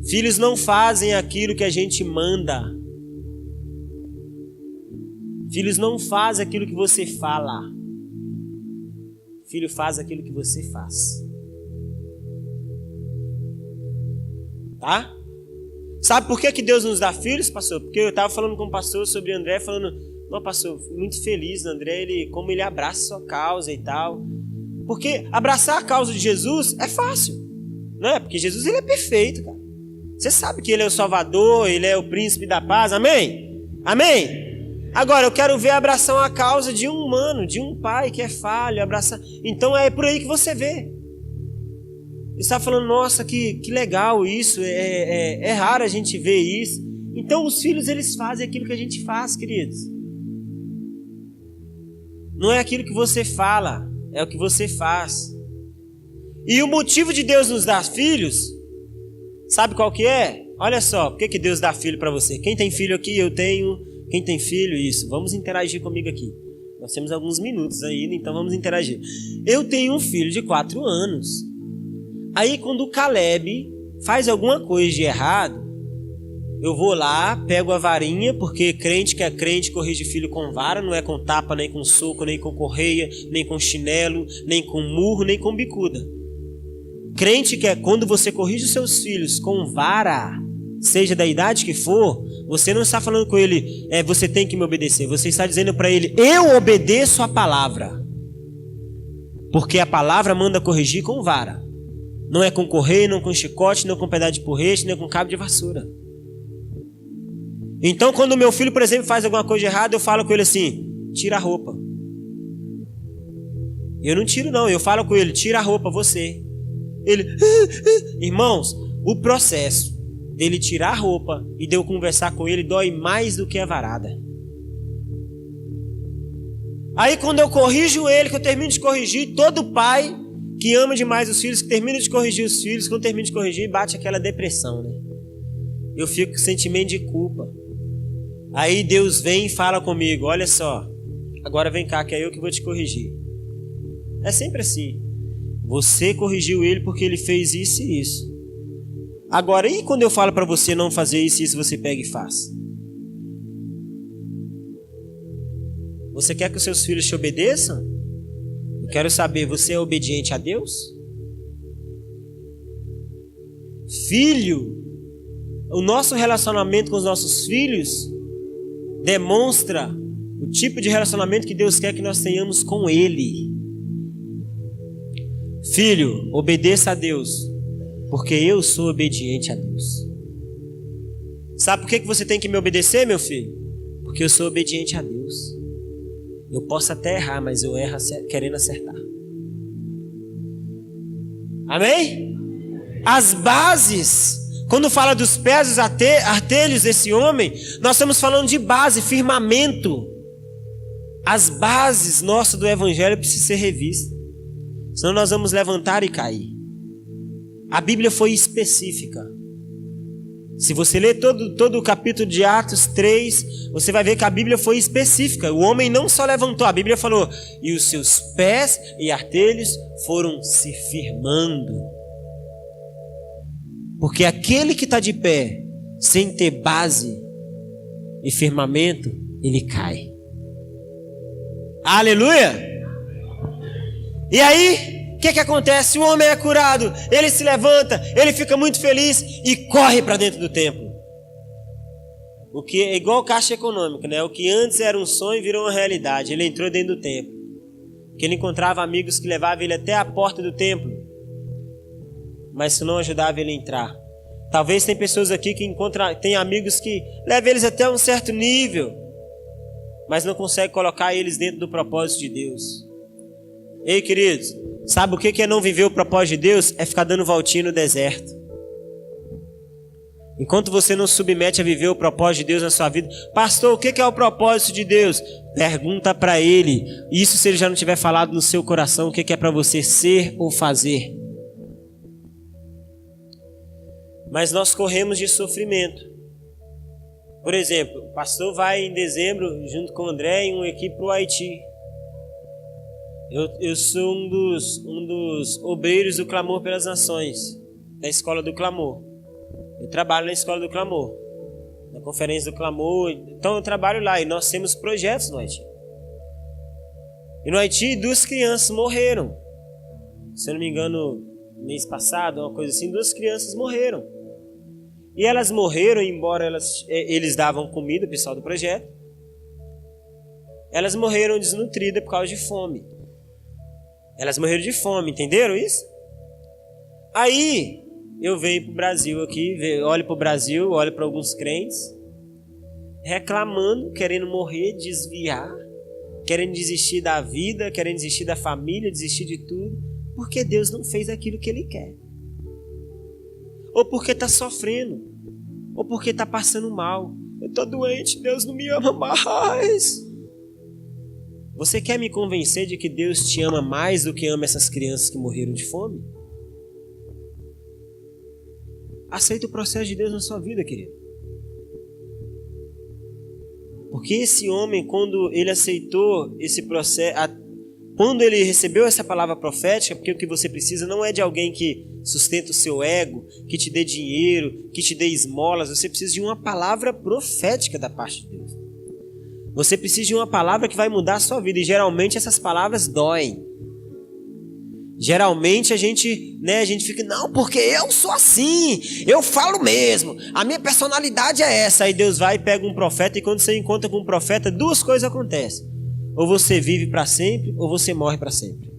Speaker 1: Filhos não fazem aquilo que a gente manda. Filhos não fazem aquilo que você fala. Filho faz aquilo que você faz. Tá? Sabe por que Deus nos dá filhos, pastor? Porque eu estava falando com o pastor sobre André, falando, não, pastor, muito feliz, André, como ele abraça a sua causa e tal. Porque abraçar a causa de Jesus é fácil, não é? Porque Jesus, ele é perfeito, cara. Você sabe que ele é o Salvador, ele é o príncipe da paz, amém? Amém? Agora, eu quero ver abraçar a causa de um humano, de um pai que é falho, abraçar. Então é por aí que você vê. Você está falando, nossa, que legal isso, é raro a gente ver isso. Então os filhos, eles fazem aquilo que a gente faz, queridos. Não é aquilo que você fala, é o que você faz. E o motivo de Deus nos dar filhos Sabe qual que é? Olha só, por que Deus dá filho para você? Quem tem filho aqui, eu tenho. Quem tem filho, isso. Vamos interagir comigo aqui. Nós temos alguns minutos ainda, então vamos interagir. Eu tenho um filho de 4 anos. Aí quando o Caleb faz alguma coisa de errado, eu vou lá, pego a varinha, porque crente que é crente corrige filho com vara, não é com tapa, nem com soco, nem com correia, nem com chinelo, nem com murro, nem com bicuda. Crente que é quando você corrige os seus filhos com vara, seja da idade que for, você não está falando com ele, você tem que me obedecer. Você está dizendo para ele, eu obedeço a palavra. Porque a palavra manda corrigir com vara. Não é com correia, não com chicote, não com pedaço de porrete, nem com cabo de vassoura. Então quando o meu filho, por exemplo, faz alguma coisa errada, eu falo com ele assim, tira a roupa. Eu não tiro não, eu falo com ele, tira a roupa você. Ele, irmãos, o processo dele tirar a roupa e de eu conversar com ele dói mais do que a varada. Aí quando eu corrijo ele, que eu termino de corrigir, todo pai que ama demais os filhos, que termina de corrigir os filhos, quando termina de corrigir, bate aquela depressão, né? Eu fico com sentimento de culpa. Aí Deus vem e fala comigo, olha só, agora vem cá que é eu que vou te corrigir. É sempre assim. Você corrigiu ele porque ele fez isso e isso. Agora, e quando eu falo para você não fazer isso e isso, você pega e faz? Você quer que os seus filhos te obedeçam? Eu quero saber, você é obediente a Deus? Filho, o nosso relacionamento com os nossos filhos demonstra o tipo de relacionamento que Deus quer que nós tenhamos com Ele. Filho, obedeça a Deus, porque eu sou obediente a Deus. Sabe por que você tem que me obedecer, meu filho? Porque eu sou obediente a Deus. Eu posso até errar, mas eu erro querendo acertar. Amém? As bases, quando fala dos pés, dos artelhos desse homem, nós estamos falando de base, firmamento. As bases nossas do evangelho precisam ser revistas. Senão nós vamos levantar e cair. A Bíblia foi específica. Se você ler todo o capítulo de Atos 3, você vai ver que a Bíblia foi específica. O homem não só levantou, a Bíblia falou, e os seus pés e artelhos foram se firmando. Porque aquele que está de pé, sem ter base e firmamento, ele cai. Aleluia! E aí, o que acontece? O homem é curado, ele se levanta, ele fica muito feliz e corre para dentro do templo. O que é igual Caixa Econômica, né? O que antes era um sonho virou uma realidade. Ele entrou dentro do templo. Que ele encontrava amigos que levavam ele até a porta do templo, mas isso não ajudava ele a entrar. Talvez tem pessoas aqui que tem amigos que levam eles até um certo nível, mas não consegue colocar eles dentro do propósito de Deus. Ei, queridos, sabe o que é não viver o propósito de Deus? É ficar dando voltinha no deserto. Enquanto você não se submete a viver o propósito de Deus na sua vida, pastor, o que é o propósito de Deus? Pergunta para ele. Isso se ele já não tiver falado no seu coração, o que é para você ser ou fazer? Mas nós corremos de sofrimento. Por exemplo, o pastor vai em dezembro, junto com o André, em uma equipe para o Haiti. Eu sou um dos obreiros do Clamor pelas Nações, da Escola do Clamor. Eu trabalho na Escola do Clamor, na Conferência do Clamor. Então eu trabalho lá e nós temos projetos no Haiti. E no Haiti 2 crianças morreram. Se eu não me engano, mês passado, uma coisa assim, 2 crianças morreram. E elas morreram, embora eles davam comida, o pessoal do projeto. Elas morreram desnutridas por causa de fome. Elas morreram de fome, entenderam isso? Aí, eu venho para o Brasil aqui, olho para o Brasil, olho para alguns crentes, reclamando, querendo morrer, desviar, querendo desistir da vida, querendo desistir da família, desistir de tudo, porque Deus não fez aquilo que Ele quer. Ou porque está sofrendo, ou porque está passando mal. Eu estou doente, Deus não me ama mais. Você quer me convencer de que Deus te ama mais do que ama essas crianças que morreram de fome? Aceita o processo de Deus na sua vida, querido. Porque esse homem, quando ele aceitou esse processo, quando ele recebeu essa palavra profética, porque o que você precisa não é de alguém que sustenta o seu ego, que te dê dinheiro, que te dê esmolas. Você precisa de uma palavra profética da parte de Deus. Você precisa de uma palavra que vai mudar a sua vida. E geralmente essas palavras doem. Geralmente a gente fica, não, porque eu sou assim, eu falo mesmo, a minha personalidade é essa. Aí Deus vai e pega um profeta, e quando você encontra com um profeta, duas coisas acontecem. Ou você vive para sempre, ou você morre para sempre.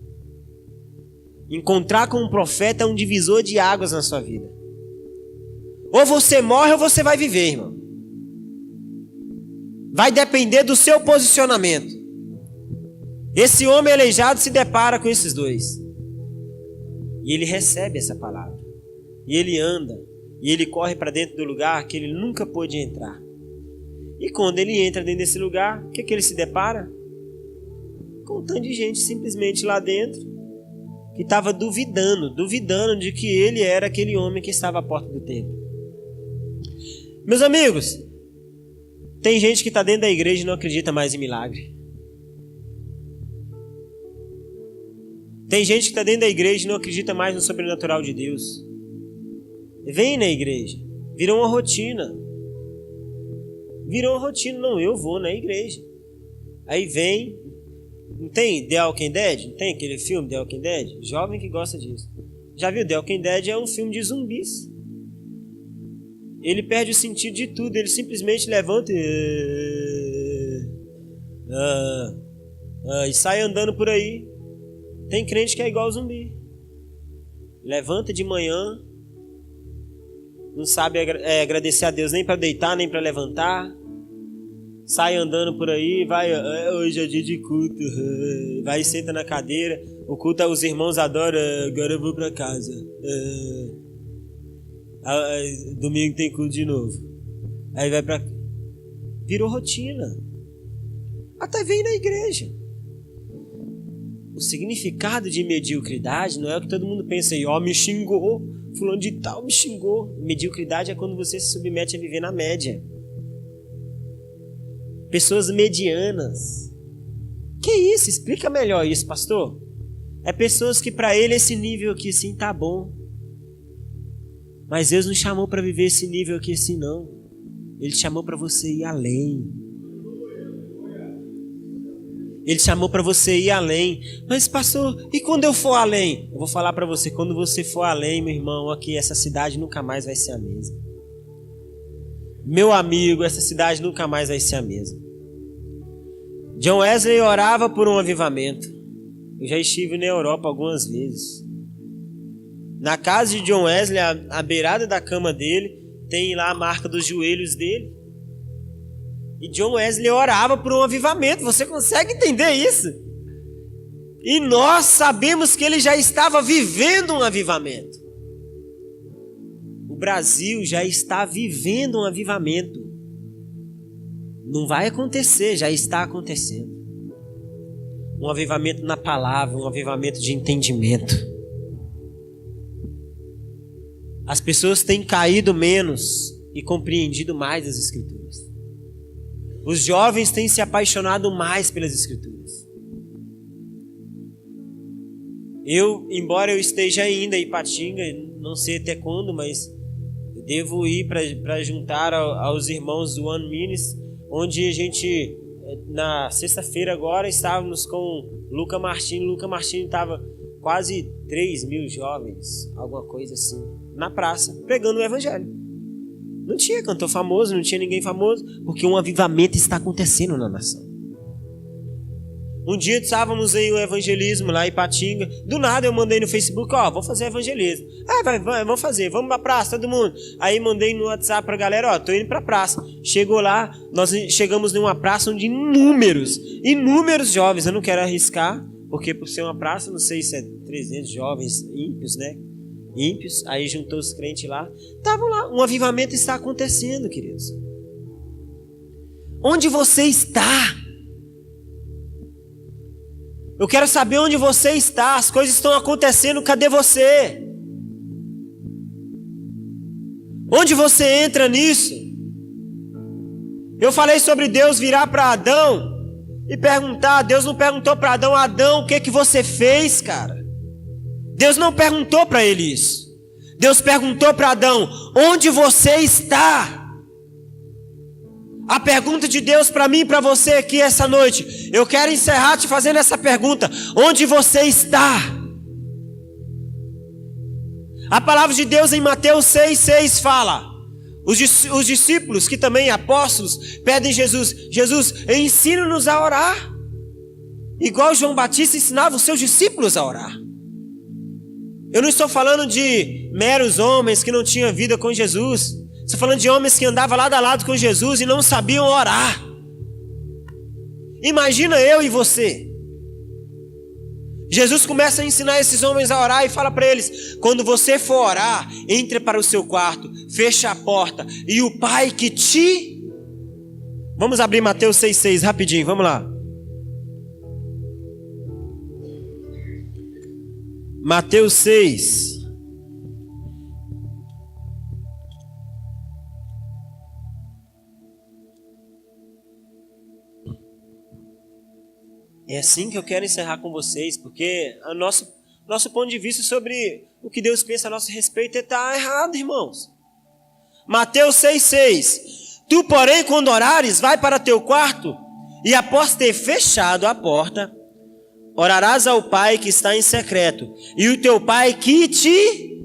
Speaker 1: Encontrar com um profeta é um divisor de águas na sua vida. Ou você morre ou você vai viver, irmão. Vai depender do seu posicionamento. Esse homem aleijado se depara com esses dois. E ele recebe essa palavra. E ele anda. E ele corre para dentro do lugar que ele nunca pôde entrar. E quando ele entra dentro desse lugar, o que ele se depara? Com um tanto de gente simplesmente lá dentro, que estava duvidando de que ele era aquele homem que estava à porta do templo. Meus amigos, tem gente que está dentro da igreja e não acredita mais em milagre. Tem gente que está dentro da igreja e não acredita mais no sobrenatural de Deus. Vem na igreja, virou uma rotina. Não, eu vou na igreja. Aí vem, não tem The Walking Dead? Não tem aquele filme The Walking Dead? Jovem que gosta disso. Já viu? The Walking Dead é um filme de zumbis. Ele perde o sentido de tudo, ele simplesmente levanta e sai andando por aí. Tem crente que é igual zumbi. Levanta de manhã, não sabe agradecer a Deus nem para deitar, nem para levantar. Sai andando por aí, vai, hoje é dia de culto. Vai e senta na cadeira. O culto, os irmãos adoram, agora eu vou para casa. Domingo tem culto de novo. Aí vai para... Virou rotina. Até vem na igreja. O significado de mediocridade não é o que todo mundo pensa aí, me xingou, fulano de tal me xingou. Mediocridade é quando você se submete a viver na média. Pessoas medianas. Que isso? Explica melhor isso, pastor. É pessoas que para ele esse nível aqui assim tá bom. Mas Deus não chamou para viver esse nível aqui assim não. Ele chamou para você ir além. Ele chamou para você ir além. Mas pastor, e quando eu for além? Eu vou falar para você, quando você for além, meu irmão, aqui essa cidade nunca mais vai ser a mesma. Meu amigo, essa cidade nunca mais vai ser a mesma. John Wesley orava por um avivamento. Eu já estive na Europa algumas vezes. Na casa de John Wesley, à beirada da cama dele, tem lá a marca dos joelhos dele. E John Wesley orava por um avivamento. Você consegue entender isso? E nós sabemos que ele já estava vivendo um avivamento. O Brasil já está vivendo um avivamento. Não vai acontecer, já está acontecendo. Um avivamento na palavra, um avivamento de entendimento. As pessoas têm caído menos e compreendido mais as Escrituras. Os jovens têm se apaixonado mais pelas Escrituras. Embora eu esteja ainda em Ipatinga, não sei até quando, mas eu devo ir para juntar aos irmãos do One Ministry, onde a gente, na sexta-feira agora, estávamos com Luca Martins. Luca Martins estava quase 3.000 jovens, alguma coisa assim, na praça, pregando o evangelho. Não tinha cantor famoso, não tinha ninguém famoso, porque um avivamento está acontecendo na nação. Um dia estávamos em um evangelismo lá em Ipatinga. Do nada eu mandei no Facebook, vou fazer evangelismo. Vamos fazer, vamos pra praça, todo mundo. Aí mandei no WhatsApp pra galera, tô indo pra praça. Chegou lá, nós chegamos numa praça onde inúmeros jovens, eu não quero arriscar, porque por ser uma praça, não sei se é 300 jovens ímpios, né? Ímpios, aí juntou os crentes lá. Estavam lá, um avivamento está acontecendo, queridos. Onde você está? Eu quero saber onde você está. As coisas estão acontecendo, cadê você? Onde você entra nisso? Eu falei sobre Deus virar para Adão e perguntar. Deus não perguntou para Adão: Adão, o que você fez, cara? Deus não perguntou para ele isso. Deus perguntou para Adão: onde você está? A pergunta de Deus para mim e para você aqui essa noite, eu quero encerrar te fazendo essa pergunta: onde você está? A palavra de Deus em Mateus 6,6 fala: os discípulos, que também apóstolos, pedem Jesus: ensina-nos a orar, igual João Batista ensinava os seus discípulos a orar. Eu não estou falando de meros homens que não tinham vida com Jesus. Estou falando de homens que andavam lado a lado com Jesus e não sabiam orar. Imagina eu e você. Jesus começa a ensinar esses homens a orar e fala para eles: quando você for orar, entre para o seu quarto, fecha a porta, e o Pai que te... Vamos abrir Mateus 6,6 rapidinho, vamos lá. Mateus 6. É assim que eu quero encerrar com vocês, porque o nosso ponto de vista sobre o que Deus pensa a nosso respeito está errado, irmãos. Mateus 6,6. Tu, porém, quando orares, vai para teu quarto, e após ter fechado a porta, orarás ao Pai que está em secreto, e o teu Pai que te...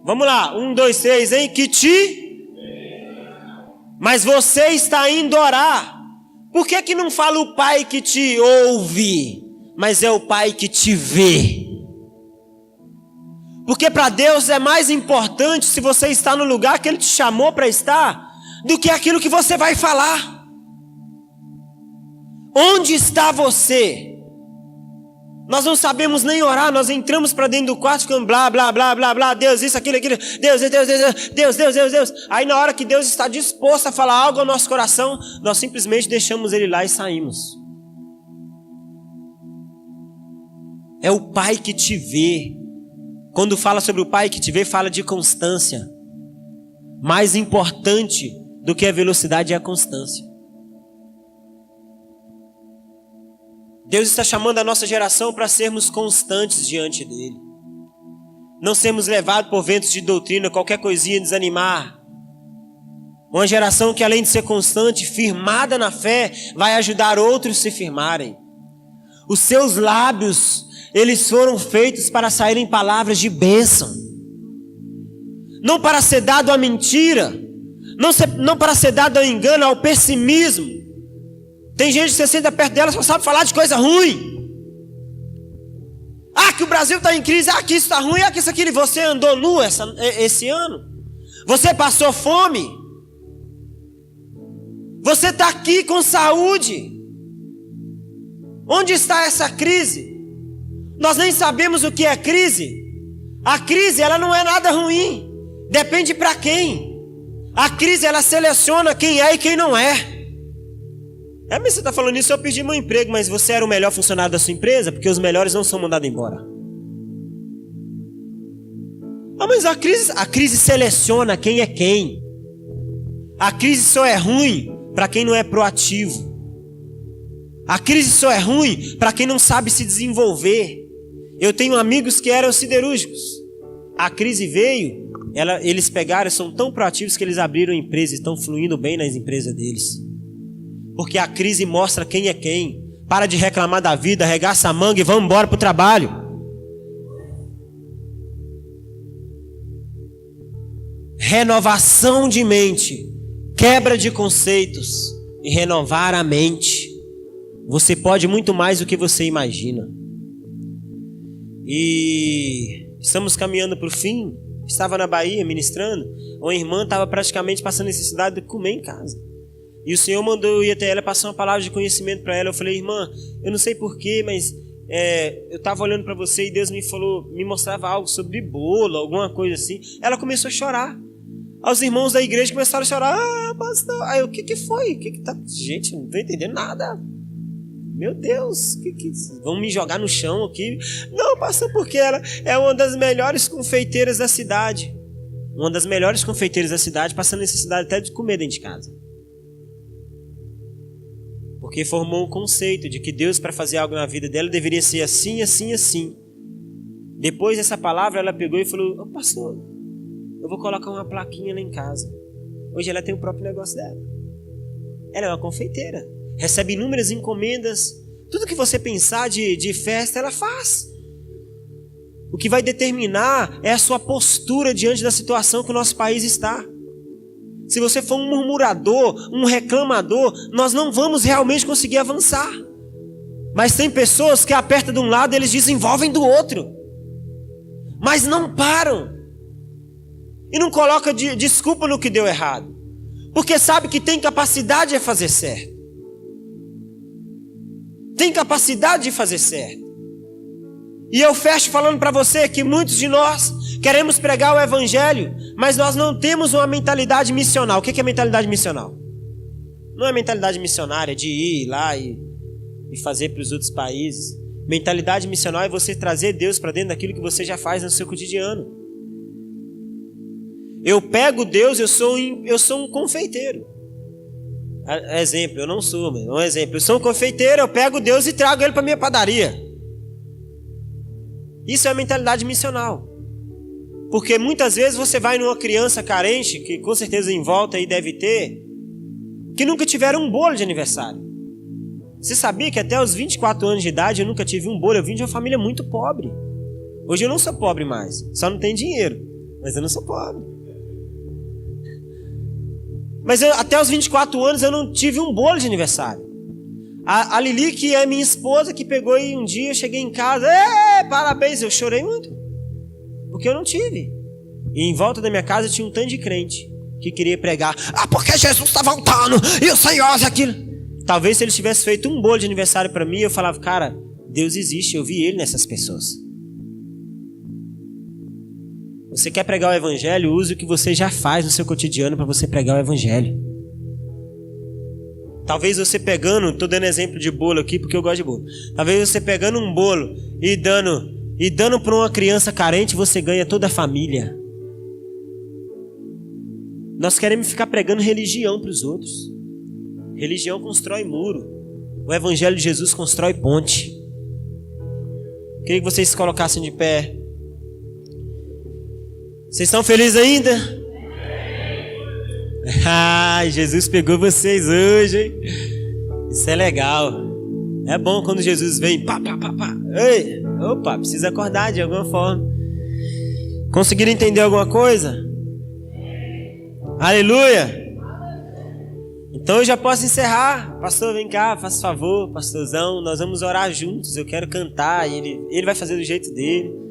Speaker 1: Vamos lá, 1, 2, 3, hein? Que te... Mas você está indo orar. Por que não fala o Pai que te ouve, mas é o Pai que te vê? Porque para Deus é mais importante se você está no lugar que Ele te chamou para estar, do que aquilo que você vai falar. Onde está você? Nós não sabemos nem orar, nós entramos para dentro do quarto ficando blá, blá, blá, blá, blá, Deus, isso, aquilo, aquilo, Deus, Deus, Deus, Deus, Deus, Deus, Deus. Aí na hora que Deus está disposto a falar algo ao nosso coração, nós simplesmente deixamos Ele lá e saímos. É o Pai que te vê. Quando fala sobre o Pai que te vê, fala de constância. Mais importante do que a velocidade é a constância. Deus está chamando a nossa geração para sermos constantes diante dEle. Não sermos levados por ventos de doutrina, qualquer coisinha desanimar. Uma geração que, além de ser constante, firmada na fé, vai ajudar outros a se firmarem. Os seus lábios, eles foram feitos para saírem palavras de bênção. Não para ser dado à mentira. Não para ser dado ao engano, ao pessimismo. Tem gente que você senta perto dela só sabe falar de coisa ruim. Ah, que o Brasil está em crise. Ah, que isso está ruim. Ah, que isso aqui. Você andou nu esse ano. Você passou fome. Você está aqui com saúde. Onde está essa crise? Nós nem sabemos o que é crise. A crise, ela não é nada ruim. Depende para quem. A crise, ela seleciona quem é e quem não é. Mas você está falando isso, eu perdi meu emprego, mas você era o melhor funcionário da sua empresa? Porque os melhores não são mandados embora. Ah, mas a crise seleciona quem é quem. A crise só é ruim para quem não é proativo. A crise só é ruim para quem não sabe se desenvolver. Eu tenho amigos que eram siderúrgicos. A crise veio, eles pegaram, são tão proativos que eles abriram empresas e estão fluindo bem nas empresas deles. Porque a crise mostra quem é quem. Para de reclamar da vida, arregaça a manga e vamos embora para o trabalho. Renovação de mente, quebra de conceitos e renovar a mente. Você pode muito mais do que você imagina. E estamos caminhando para o fim. Estava na Bahia ministrando. Uma irmã estava praticamente passando necessidade de comer em casa. E o Senhor mandou eu ir até ela, passar uma palavra de conhecimento para ela. Eu falei: irmã, eu não sei porquê, mas eu estava olhando para você e Deus me mostrava algo sobre bolo, alguma coisa assim. Ela começou a chorar. Os irmãos da igreja começaram a chorar. Ah, pastor. Aí o que foi? O que tá... Gente, não estou entendendo nada. Meu Deus, vão me jogar no chão aqui? Não, pastor, porque ela é uma das melhores confeiteiras da cidade. uma das melhores confeiteiras da cidade, passando necessidade até de comer dentro de casa. Porque formou um conceito de que Deus, para fazer algo na vida dela, deveria ser assim, assim, assim. Depois dessa palavra, ela pegou e falou: "Ô, pastor, eu vou colocar uma plaquinha lá em casa." Hoje ela tem o próprio negócio dela. Ela é uma confeiteira. Recebe inúmeras encomendas. Tudo que você pensar de festa, ela faz. O que vai determinar é a sua postura diante da situação que o nosso país está. Se você for um murmurador, um reclamador, nós não vamos realmente conseguir avançar. Mas tem pessoas que apertam de um lado e eles desenvolvem do outro. Mas não param. E não colocam desculpa no que deu errado. Porque sabe que tem capacidade de fazer certo. Tem capacidade de fazer certo. E eu fecho falando para você que muitos de nós queremos pregar o evangelho, mas nós não temos uma mentalidade missional. O que é mentalidade missional? Não é mentalidade missionária de ir lá e fazer para os outros países. Mentalidade missional é você trazer Deus para dentro daquilo que você já faz no seu cotidiano. Eu pego Deus, eu sou um confeiteiro. Exemplo, eu não sou, mas é um exemplo. Eu sou um confeiteiro, eu pego Deus e trago Ele para minha padaria. Isso é a mentalidade missional. Porque muitas vezes você vai numa criança carente, que com certeza em volta aí deve ter, que nunca tiveram um bolo de aniversário. Você sabia que até os 24 anos de idade eu nunca tive um bolo? Eu vim de uma família muito pobre. Hoje eu não sou pobre mais, só não tenho dinheiro, mas eu não sou pobre. Mas até os 24 anos eu não tive um bolo de aniversário. A Lili, que é minha esposa, que pegou e um dia eu cheguei em casa, parabéns, eu chorei muito, porque eu não tive. E em volta da minha casa tinha um tanto de crente que queria pregar, porque Jesus está voltando, e o Senhor é aquilo. Talvez se eles tivessem feito um bolo de aniversário para mim, eu falava, cara, Deus existe, eu vi Ele nessas pessoas. Você quer pregar o evangelho, use o que você já faz no seu cotidiano para você pregar o evangelho. Talvez você pegando, estou dando exemplo de bolo aqui porque eu gosto de bolo. Talvez você pegando um bolo e dando para uma criança carente, você ganha toda a família. Nós queremos ficar pregando religião para os outros. Religião constrói muro. O evangelho de Jesus constrói ponte. Queria que vocês se colocassem de pé. Vocês estão felizes ainda? Ai, Jesus pegou vocês hoje, hein? Isso é legal. É bom quando Jesus vem, pá. Ei, opa, precisa acordar de alguma forma. Conseguiram entender alguma coisa? Aleluia! Então eu já posso encerrar. Pastor, vem cá, faça favor, pastorzão. Nós vamos orar juntos, eu quero cantar. E ele vai fazer do jeito dele.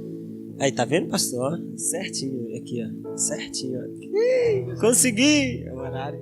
Speaker 1: Aí, tá vendo, pastor? Certinho aqui, ó. Certinho, ó. Consegui! É o horário.